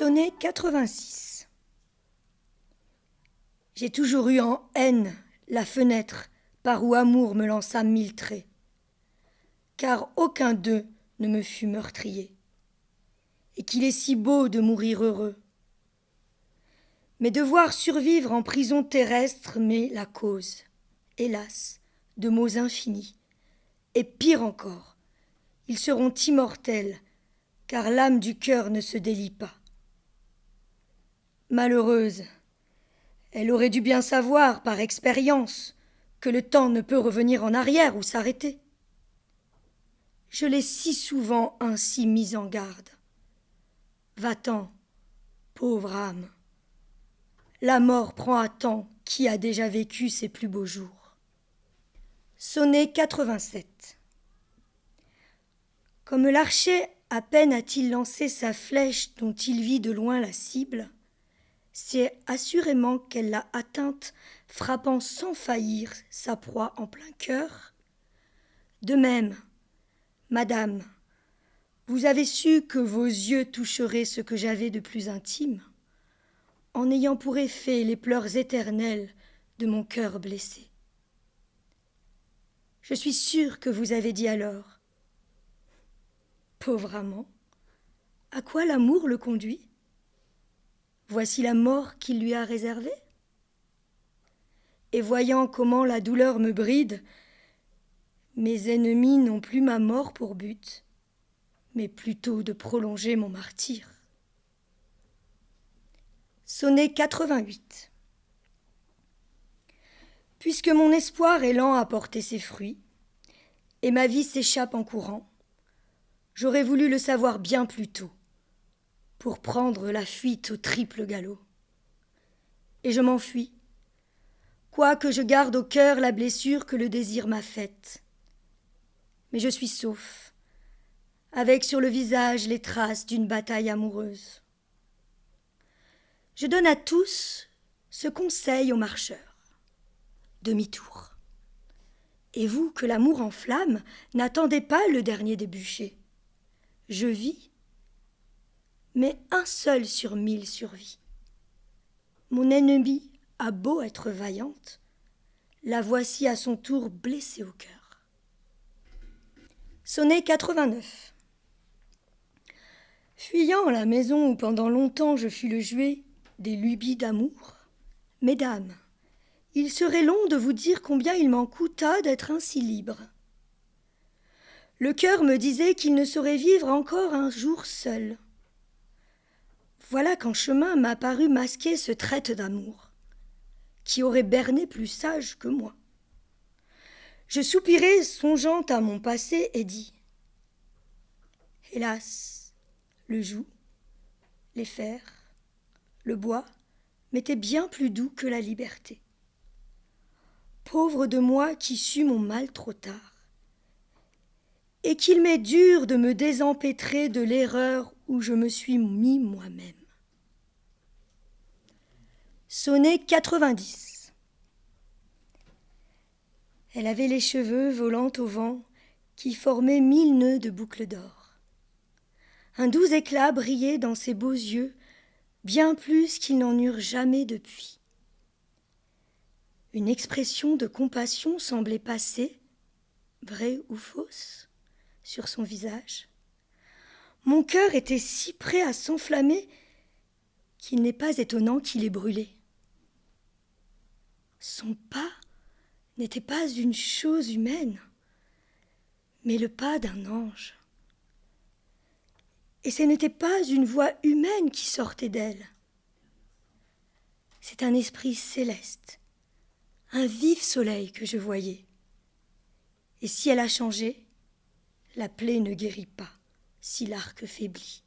Sonnet 86. J'ai toujours eu en haine la fenêtre par où amour me lança 1000 traits, car aucun d'eux ne me fut meurtrier, et qu'il est si beau de mourir heureux. Mais devoir survivre en prison terrestre m'est la cause, hélas, de maux infinis, et pire encore, ils seront immortels, car l'âme du cœur ne se délie pas. Malheureuse, elle aurait dû bien savoir, par expérience, que le temps ne peut revenir en arrière ou s'arrêter. Je l'ai si souvent ainsi mise en garde. Va-t'en, pauvre âme. La mort prend à temps qui a déjà vécu ses plus beaux jours. Sonnet 87. Comme l'archer, à peine a-t-il lancé sa flèche dont il vit de loin la cible, c'est assurément qu'elle l'a atteinte, frappant sans faillir sa proie en plein cœur. De même, madame, vous avez su que vos yeux toucheraient ce que j'avais de plus intime, en ayant pour effet les pleurs éternels de mon cœur blessé. Je suis sûre que vous avez dit alors: pauvre amant, à quoi l'amour le conduit? Voici la mort qu'il lui a réservée. Et voyant comment la douleur me bride, mes ennemis n'ont plus ma mort pour but, mais plutôt de prolonger mon martyre. Sonnet 88. Puisque mon espoir est lent à porter ses fruits, et ma vie s'échappe en courant, j'aurais voulu le savoir bien plus tôt, pour prendre la fuite au triple galop. Et je m'enfuis, quoique je garde au cœur la blessure que le désir m'a faite. Mais je suis sauf, avec sur le visage les traces d'une bataille amoureuse. Je donne à tous ce conseil aux marcheurs: demi-tour. Et vous, que l'amour enflamme, n'attendez pas le dernier des bûchers. Je vis, mais un seul sur 1000 survit. Mon ennemie a beau être vaillante, la voici à son tour blessée au cœur. Sonnet 89. Fuyant la maison où pendant longtemps je fus le jouet des lubies d'amour, mesdames, il serait long de vous dire combien il m'en coûta d'être ainsi libre. Le cœur me disait qu'il ne saurait vivre encore un jour seul. Voilà qu'en chemin m'apparut masqué ce traître d'amour, qui aurait berné plus sage que moi. Je soupirai songeant à mon passé et dis: hélas, le joug, les fers, le bois m'étaient bien plus doux que la liberté. Pauvre de moi qui sus mon mal trop tard, et qu'il m'est dur de me désempêtrer de l'erreur où je me suis mis moi-même. Sonnet 90. Elle avait les cheveux volant au vent qui formaient 1000 nœuds de boucles d'or. Un doux éclat brillait dans ses beaux yeux, bien plus qu'ils n'en eurent jamais depuis. Une expression de compassion semblait passer, vraie ou fausse, sur son visage. Mon cœur était si prêt à s'enflammer qu'il n'est pas étonnant qu'il ait brûlé. Son pas n'était pas une chose humaine, mais le pas d'un ange. Et ce n'était pas une voix humaine qui sortait d'elle. C'est un esprit céleste, un vif soleil que je voyais. Et si elle a changé, la plaie ne guérit pas si l'arc faiblit.